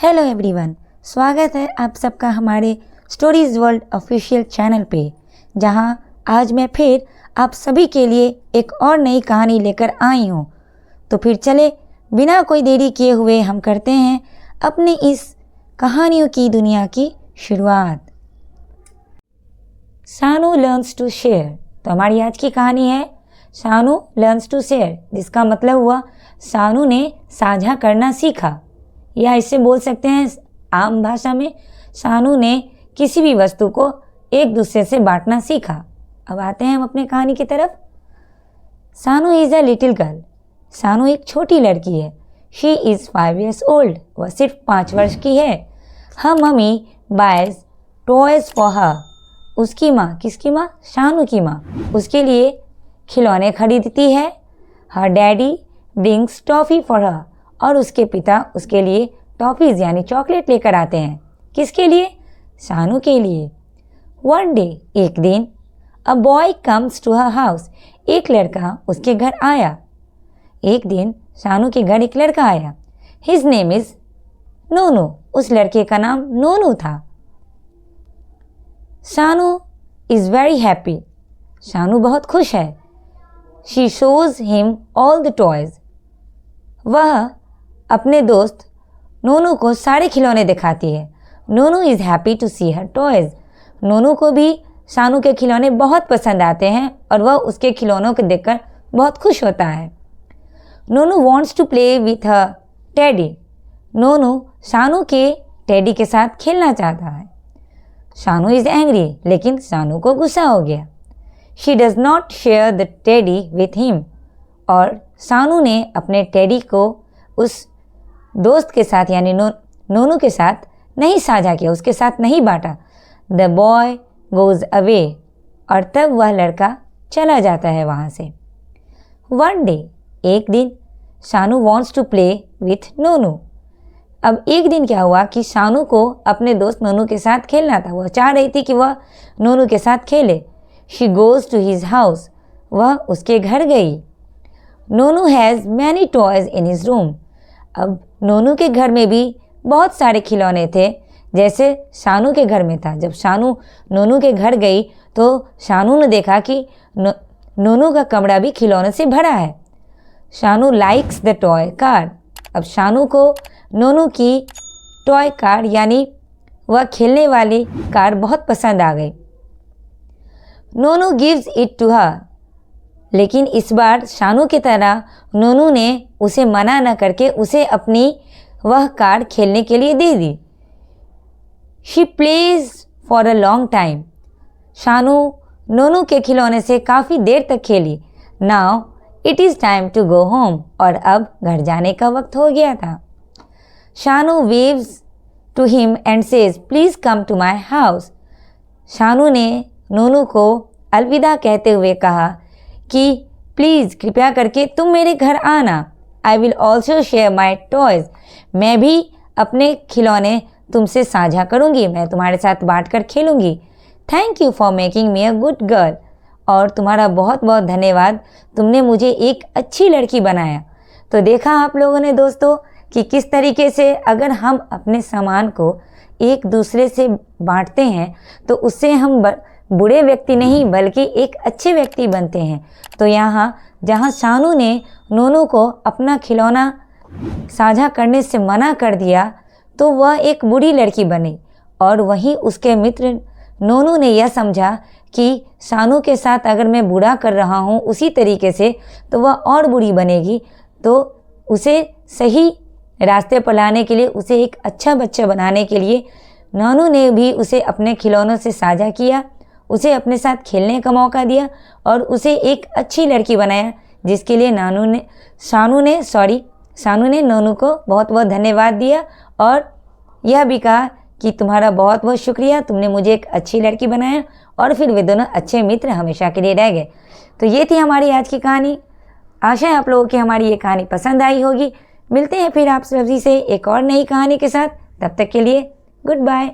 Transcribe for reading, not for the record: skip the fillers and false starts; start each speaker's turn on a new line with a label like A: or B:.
A: Hello everyone, स्वागत है आप सबका हमारे स्टोरीज़ वर्ल्ड ऑफिशियल चैनल पे, जहां आज मैं फिर आप सभी के लिए एक और नई कहानी लेकर आई हूं। तो फिर चले बिना कोई देरी किए हुए हम करते हैं अपनी इस कहानियों की दुनिया की शुरुआत। Shanu learns to share. तो हमारी आज की कहानी है शानू लर्न्स टू शेयर, जिसका मतलब हुआ शानू ने साझा करना सीखा, या इसे बोल सकते हैं आम भाषा में शानू ने किसी भी वस्तु को एक दूसरे से बांटना सीखा। अब आते हैं हम अपनी कहानी की तरफ। Shanu is a little girl. Shanu एक छोटी लड़की है। She is 5 years old. वह सिर्फ 5 वर्ष की है। Her mummy buys toys for her. उसकी माँ, किसकी माँ? शानू की माँ उसके लिए खिलौने खरीदती है। Her daddy brings toffee for her. और उसके पिता उसके लिए टॉफ़ीज़ यानी चॉकलेट लेकर आते हैं। किसके लिए? शानू के लिए। वन डे, एक दिन, a boy comes to her house. एक लड़का उसके घर आया। एक दिन शानू के घर एक लड़का आया। His name is Nonu. उस लड़के का नाम नोनू था। Shanu is very happy. Shanu बहुत खुश है। She shows him all the toys. वह अपने दोस्त नोनू को सारे खिलौने दिखाती है। Nonu is happy to see her toys. Nonu को भी शानू के खिलौने बहुत पसंद आते हैं और वह उसके खिलौनों को देखकर बहुत खुश होता है। Nonu wants to play with her teddy. Nonu Shanu के टेडी के साथ खेलना चाहता है। शानू इज़ एंग्री, लेकिन शानू को गुस्सा हो गया। She does not share the teddy with him. और शानू ने अपने टेडी को उस दोस्त के साथ यानी नोनू के साथ नहीं साझा किया, उसके साथ नहीं बांटा। The boy goes away. और तब वह लड़का चला जाता है वहाँ से। वन डे, एक दिन, Shanu wants to play with Nonu. अब एक दिन क्या हुआ कि शानू को अपने दोस्त नोनू के साथ खेलना था। वह चाह रही थी कि वह नोनू के साथ खेले। She goes to his house. वह उसके घर गई। Nonu has many toys in his room. अब नोनू के घर में भी बहुत सारे खिलौने थे, जैसे शानू के घर में था। जब शानू नोनू के घर गई तो शानू ने देखा कि नोनू का कमरा भी खिलौने से भरा है। Shanu likes the toy car. अब शानू को नोनू की टॉय कार यानी वह खेलने वाली कार बहुत पसंद आ गई। नोनू गिव्स इट टू हर। लेकिन इस बार शानू की तरह नोनू ने उसे मना न करके उसे अपनी वह कार खेलने के लिए दे दी। She plays for a long time. Shanu Nonu के खिलौने से काफ़ी देर तक खेली। Now it is time to go home. और अब घर जाने का वक्त हो गया था। Shanu waves to him and says please come to my house. Shanu ने नोनू को अलविदा कहते हुए कहा कि प्लीज़ कृपया करके तुम मेरे घर आना। I will also share my toys. मैं भी अपने खिलौने तुमसे साझा करूँगी, मैं तुम्हारे साथ बांट कर खेलूँगी। Thank you for making me a good girl. और तुम्हारा बहुत बहुत धन्यवाद, तुमने मुझे एक अच्छी लड़की बनाया। तो देखा आप लोगों ने दोस्तों कि किस तरीके से अगर हम अपने सामान को एक दूसरे से बांटते हैं तो उससे हम बुरे व्यक्ति नहीं बल्कि एक अच्छे व्यक्ति बनते हैं। तो यहाँ जहाँ शानू ने नोनू को अपना खिलौना साझा करने से मना कर दिया तो वह एक बुरी लड़की बनी। और वहीं उसके मित्र नोनू ने यह समझा कि शानू के साथ अगर मैं बुरा कर रहा हूँ उसी तरीके से तो वह और बुरी बनेगी। तो उसे सही रास्ते पर लाने के लिए, उसे एक अच्छा बच्चा बनाने के लिए नोनू ने भी उसे अपने खिलौनों से साझा किया, उसे अपने साथ खेलने का मौका दिया और उसे एक अच्छी लड़की बनाया, जिसके लिए शानू ने नोनू को बहुत बहुत धन्यवाद दिया और यह भी कहा कि तुम्हारा बहुत बहुत शुक्रिया, तुमने मुझे एक अच्छी लड़की बनाया। और फिर वे दोनों अच्छे मित्र हमेशा के लिए रह गए। तो ये थी हमारी आज की कहानी। आशा है आप लोगों की हमारी ये कहानी पसंद आई होगी। मिलते हैं फिर आप सभी से एक और नई कहानी के साथ। तब तक के लिए गुड बाय।